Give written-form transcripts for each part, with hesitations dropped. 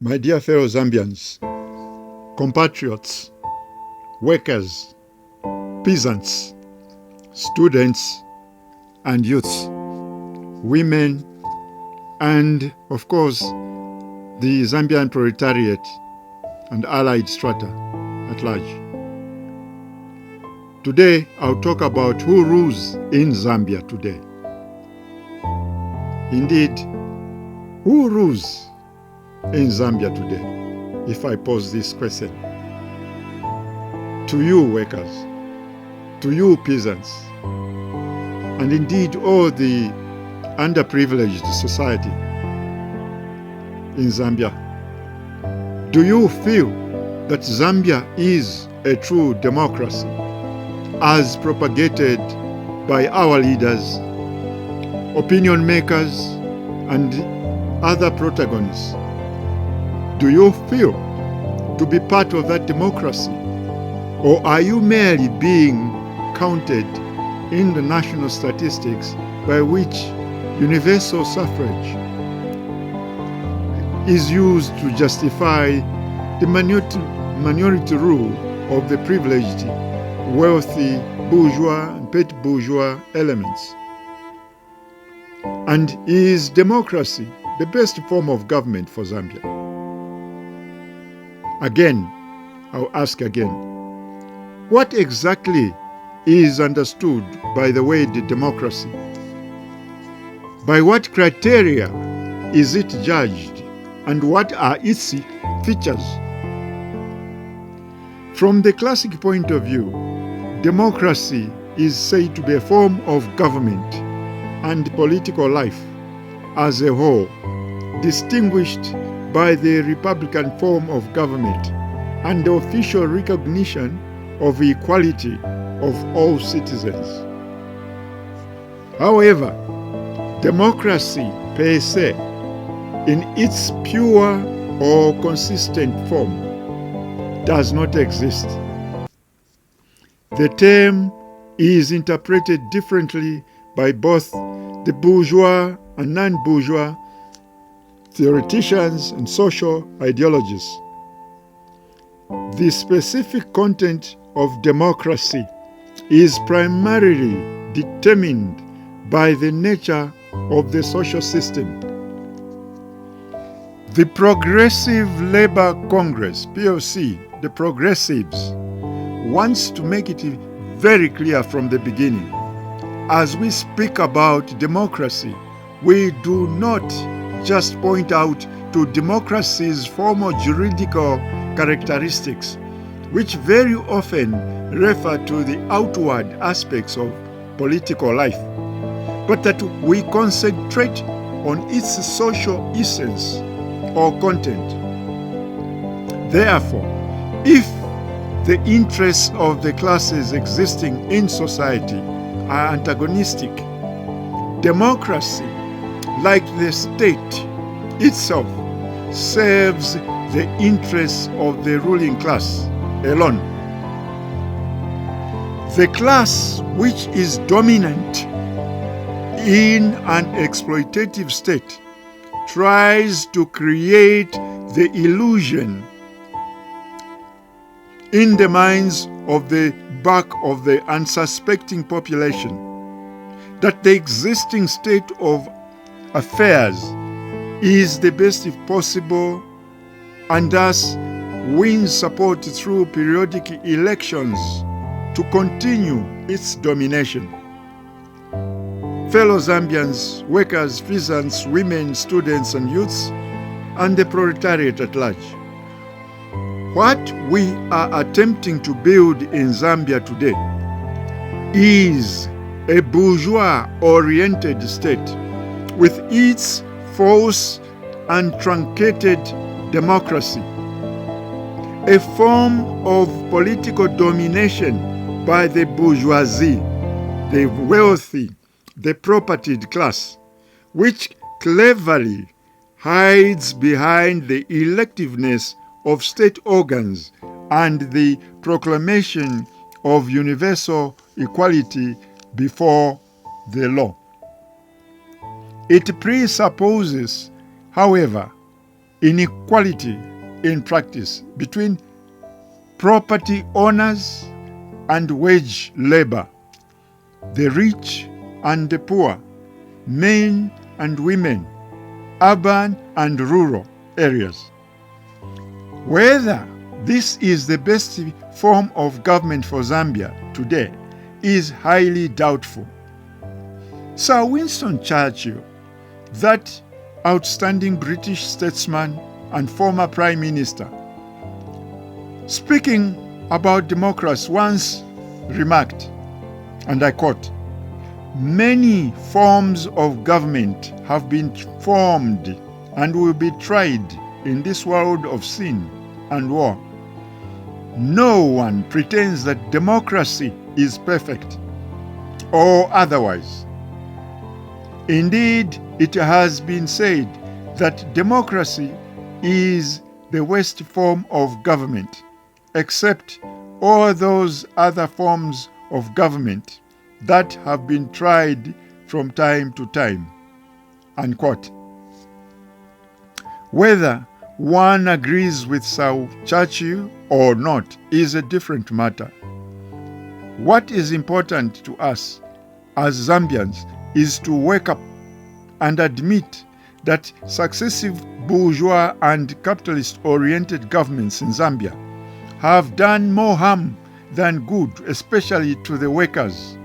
My dear fellow Zambians, compatriots, workers, peasants, students and youths, women, and of course the Zambian proletariat and allied strata at large. Today I'll talk about who rules in Zambia today. Indeed, who rules in Zambia today, if I pose this question? To you workers, to you peasants, and indeed all the underprivileged society in Zambia. Do you feel that Zambia is a true democracy as propagated by our leaders, opinion makers, and other protagonists? Do you feel to be part of that democracy? Or are you merely being counted in the national statistics by which universal suffrage is used to justify the minority rule of the privileged, wealthy bourgeois and petty bourgeois elements? And is democracy the best form of government for Zambia? Again, I'll ask again, what exactly is understood by the word democracy? By what criteria is it judged, and what are its features? From the classic point of view, democracy is said to be a form of government and political life as a whole, distinguished by the republican form of government and the official recognition of equality of all citizens. However, democracy per se, in its pure or consistent form, does not exist. The term is interpreted differently by both the bourgeois and non-bourgeois theoreticians and social ideologies. The specific content of democracy is primarily determined by the nature of the social system. The Progressive Labour Congress PLC, the Progressives, wants to make it very clear from the beginning. As we speak about democracy, we do not just point out to democracy's formal juridical characteristics, which very often refer to the outward aspects of political life, but that we concentrate on its social essence or content. Therefore, if the interests of the classes existing in society are antagonistic, democracy, like the state itself, serves the interests of the ruling class alone. The class which is dominant in an exploitative state tries to create the illusion in the minds of the bulk of the unsuspecting population that the existing state of affairs is the best if possible, and thus wins support through periodic elections to continue its domination. Fellow Zambians, workers, peasants, women, students and youths, and the proletariat at large, what we are attempting to build in Zambia today is a bourgeois-oriented state with its false and truncated democracy, a form of political domination by the bourgeoisie, the wealthy, the propertied class, which cleverly hides behind the electiveness of state organs and the proclamation of universal equality before the law. It presupposes, however, inequality in practice between property owners and wage labor, the rich and the poor, men and women, urban and rural areas. Whether this is the best form of government for Zambia today is highly doubtful. Sir Winston Churchill, that outstanding British statesman and former Prime Minister, speaking about democracy, once remarked, and I quote, "Many forms of government have been formed and will be tried in this world of sin and war. No one pretends that democracy is perfect or otherwise. Indeed, it has been said that democracy is the worst form of government, except all those other forms of government that have been tried from time to time." Unquote. Whether one agrees with Sir Churchill or not is a different matter. What is important to us as Zambians is to wake up and admit that successive bourgeois and capitalist-oriented governments in Zambia have done more harm than good, especially to the workers,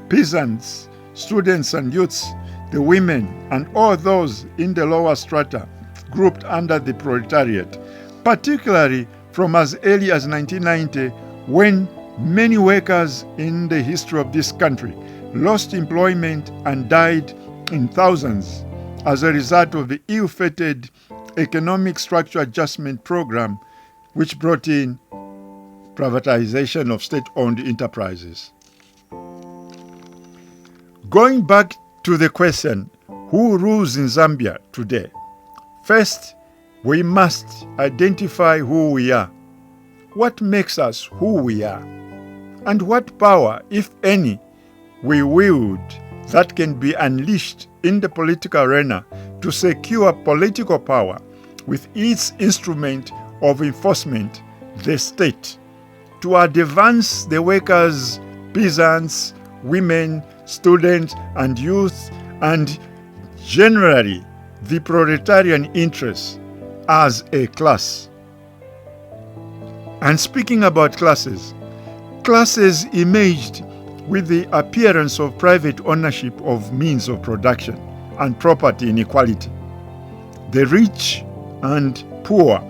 peasants, students and youths, the women, and all those in the lower strata grouped under the proletariat, particularly from as early as 1990, when many workers in the history of this country lost employment and died in thousands as a result of the ill-fated economic structure adjustment program, which brought in privatization of state-owned enterprises. Going back to the question, who rules in Zambia today? First, we must identify who we are. What makes us who we are? And what power, if any, we wield that can be unleashed in the political arena to secure political power with its instrument of enforcement, the state, to advance the workers, peasants, women, students, and youth, and generally the proletarian interests as a class. And speaking about classes emerged with the appearance of private ownership of means of production and property inequality. The rich and poor,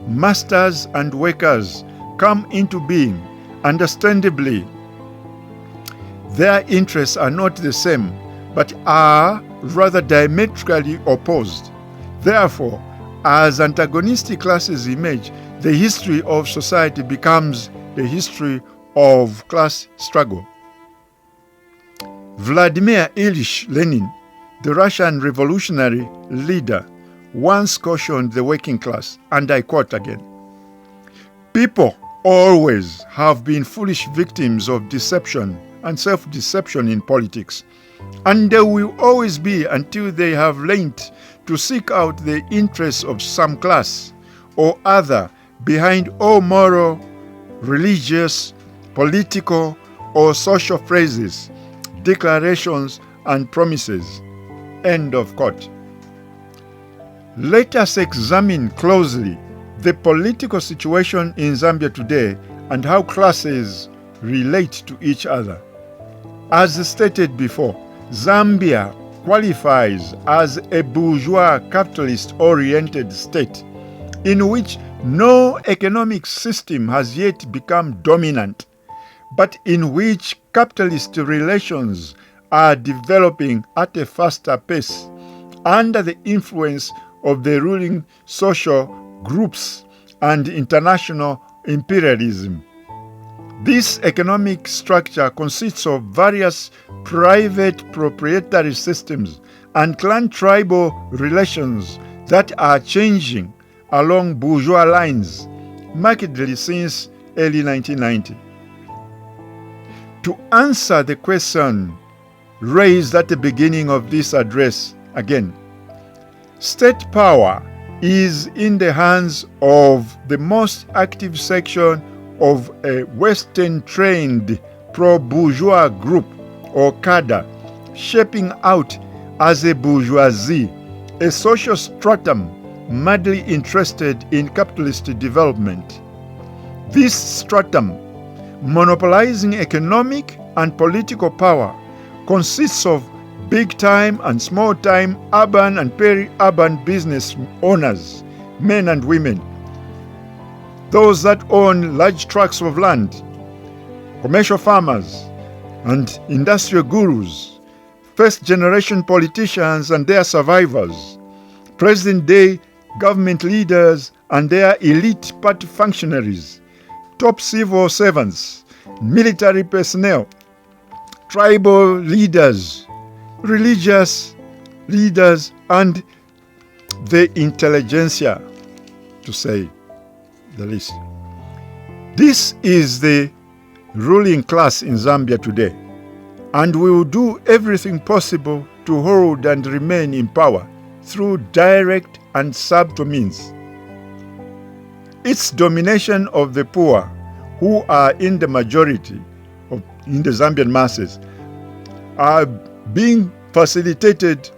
masters and workers come into being. Understandably, their interests are not the same, but are rather diametrically opposed. Therefore, as antagonistic classes emerge, the history of society becomes the history of class struggle. Vladimir Ilyich Lenin, the Russian revolutionary leader, once cautioned the working class, and I quote again, "People always have been foolish victims of deception and self-deception in politics, and they will always be until they have learned to seek out the interests of some class or other behind all moral, religious, political, or social phrases, declarations, and promises." End of quote. Let us examine closely the political situation in Zambia today and how classes relate to each other. As stated before, Zambia qualifies as a bourgeois capitalist-oriented state in which no economic system has yet become dominant, but in which capitalist relations are developing at a faster pace under the influence of the ruling social groups and international imperialism. This economic structure consists of various private proprietary systems and clan-tribal relations that are changing along bourgeois lines markedly since early 1990. To answer the question raised at the beginning of this address again, state power is in the hands of the most active section of a Western-trained pro-bourgeois group or cadre, shaping out as a bourgeoisie, a social stratum madly interested in capitalist development. This stratum, monopolizing economic and political power, consists of big-time and small-time urban and peri-urban business owners, men and women, those that own large tracts of land, commercial farmers and industrial gurus, first-generation politicians and their survivors, present-day government leaders and their elite party functionaries, top civil servants, military personnel, tribal leaders, religious leaders, and the intelligentsia, to say the least. This is the ruling class in Zambia today, and we will do everything possible to hold and remain in power through direct and subtle means. Its domination of the poor, who are in the majority in the Zambian masses, are being facilitated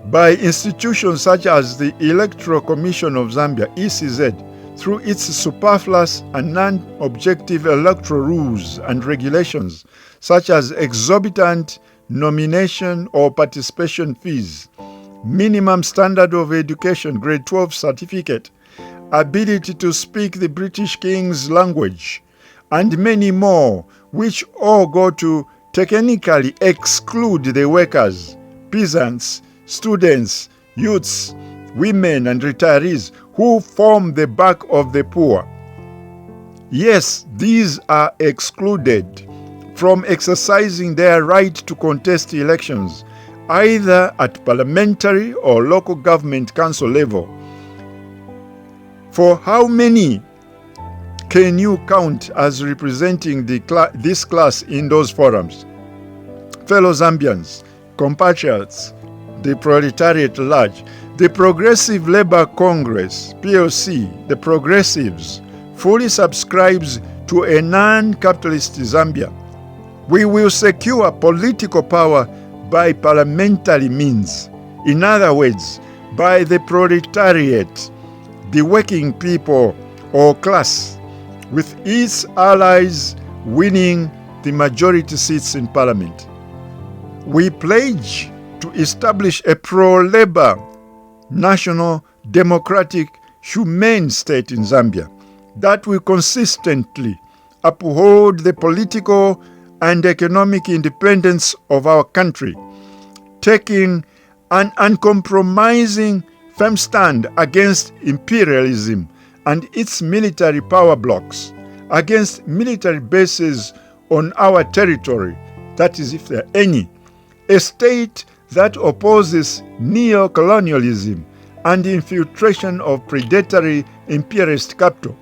by institutions such as the Electoral Commission of Zambia, ECZ, through its superfluous and non-objective electoral rules and regulations, such as exorbitant nomination or participation fees, minimum standard of education, grade 12 certificate, ability to speak the British King's language, and many more, which all go to technically exclude the workers, peasants, students, youths, women, and retirees who form the bulk of the poor. Yes, these are excluded from exercising their right to contest elections, either at parliamentary or local government council level. For how many can you count as representing this class in those forums? Fellow Zambians, compatriots, the proletariat at large, the Progressive Labour Congress PLC, the Progressives, fully subscribes to a non-capitalist Zambia. We will secure political power by parliamentary means. In other words, by the proletariat, the working people or class, with its allies winning the majority seats in parliament. We pledge to establish a pro-labor, national, democratic, humane state in Zambia that will consistently uphold the political and economic independence of our country, taking an uncompromising firm stand against imperialism and its military power blocks, against military bases on our territory, that is, if there are any, a state that opposes neo-colonialism and infiltration of predatory imperialist capital,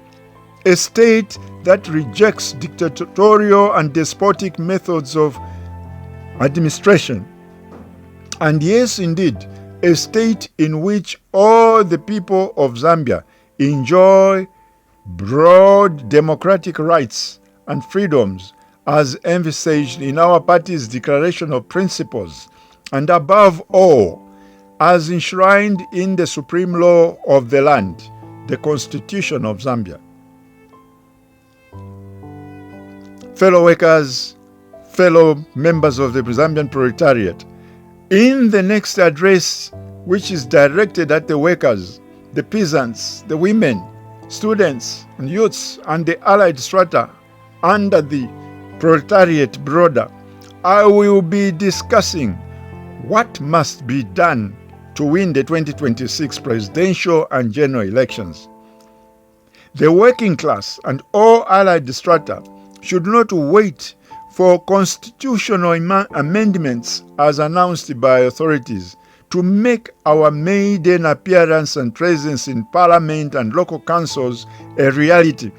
a state that rejects dictatorial and despotic methods of administration, and yes, indeed, a state in which all the people of Zambia enjoy broad democratic rights and freedoms as envisaged in our party's Declaration of Principles, and above all, as enshrined in the supreme law of the land, the Constitution of Zambia. Fellow workers, fellow members of the Zambian proletariat, in the next address, which is directed at the workers, the peasants, the women, students, and youths, and the allied strata under the proletariat broader, I will be discussing what must be done to win the 2026 presidential and general elections. The working class and all allied strata should not wait for constitutional amendments as announced by authorities to make our maiden appearance and presence in parliament and local councils a reality.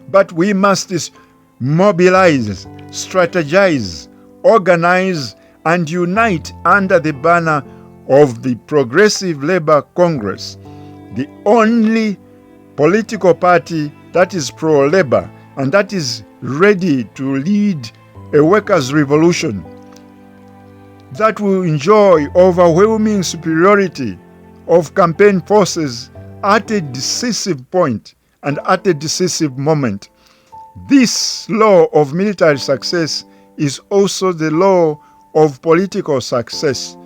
But we must mobilize, strategize, organize, and unite under the banner of the Progressive Labour Congress, the only political party that is pro-labor and that is ready to lead a workers' revolution that will enjoy overwhelming superiority of campaign forces at a decisive point and at a decisive moment. This law of military success is also the law of political success.